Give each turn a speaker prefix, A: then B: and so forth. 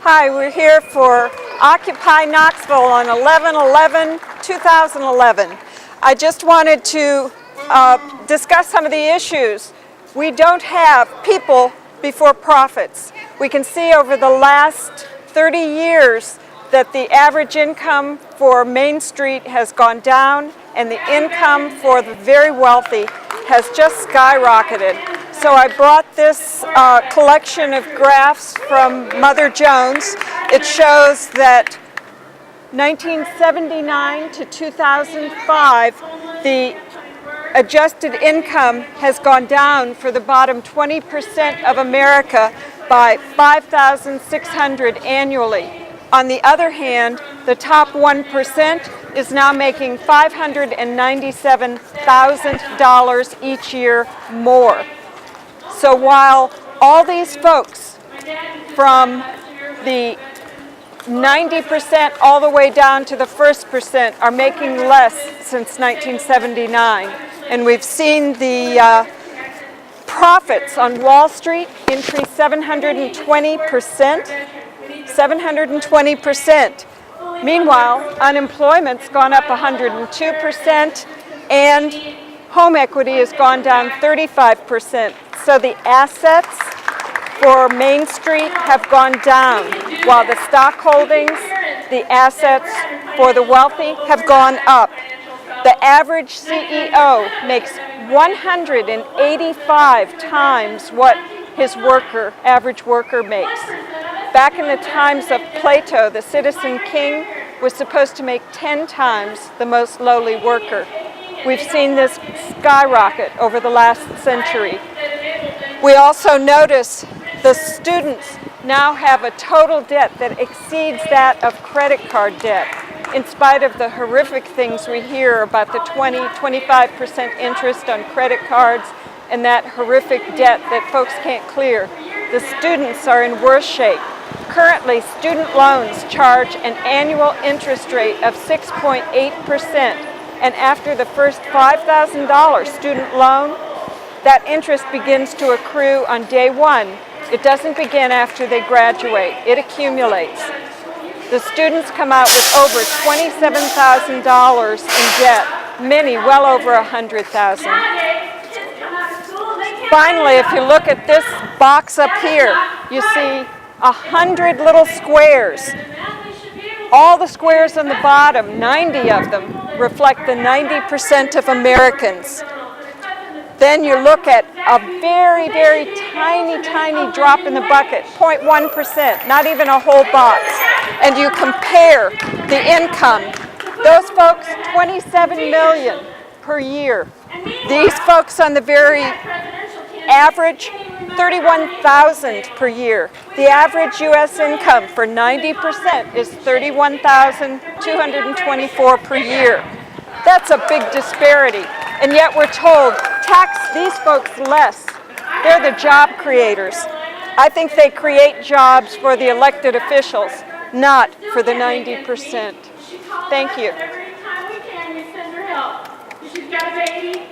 A: Hi, we're here for Occupy Knoxville on 11/11/2011. I just wanted to discuss some of the issues. We don't have people before profits. We can see over the last 30 years that the average income for Main Street has gone down and the income for the very wealthy has just skyrocketed. So I brought this collection of graphs from Mother Jones. It shows that 1979 to 2005, the adjusted income has gone down for the bottom 20% of America by $5,600 annually. On the other hand, the top 1% is now making $597,000 each year more. So while all these folks from the 90% all the way down to the first percent are making less since 1979, and we've seen the profits on Wall Street increase 720%. 720%. Meanwhile, unemployment's gone up 102%, and home equity has gone down 35%. So the assets for Main Street have gone down, while the stock holdings, the assets for the wealthy have gone up. The average CEO makes 185 times what his average worker makes. Back in the times of Plato, the citizen king was supposed to make 10 times the most lowly worker. We've seen this skyrocket over the last century. We also notice the students now have a total debt that exceeds that of credit card debt. In spite of the horrific things we hear about the 25% interest on credit cards and that horrific debt that folks can't clear, the students are in worse shape. Currently, student loans charge an annual interest rate of 6.8%, and after the first $5,000 student loan, that interest begins to accrue on day one. It doesn't begin after they graduate. It accumulates. The students come out with over $27,000 in debt, many well over $100,000. Finally, if you look at this box up here, you see 100 little squares. All the squares on the bottom, 90 of them, reflect the 90% of Americans. Then you look at a very, very tiny, tiny drop in the bucket, 0.1%, not even a whole box. And you compare the income. Those folks, 27 million per year. These folks on the very average, 31,000 per year. The average U.S. income for 90% is $31,224 per year. That's a big disparity. And yet we're told, tax these folks less. They're the job creators. I think they create jobs for the elected officials, not for the 90%. Thank you.
B: Every time we can, we send her help. She's got a baby.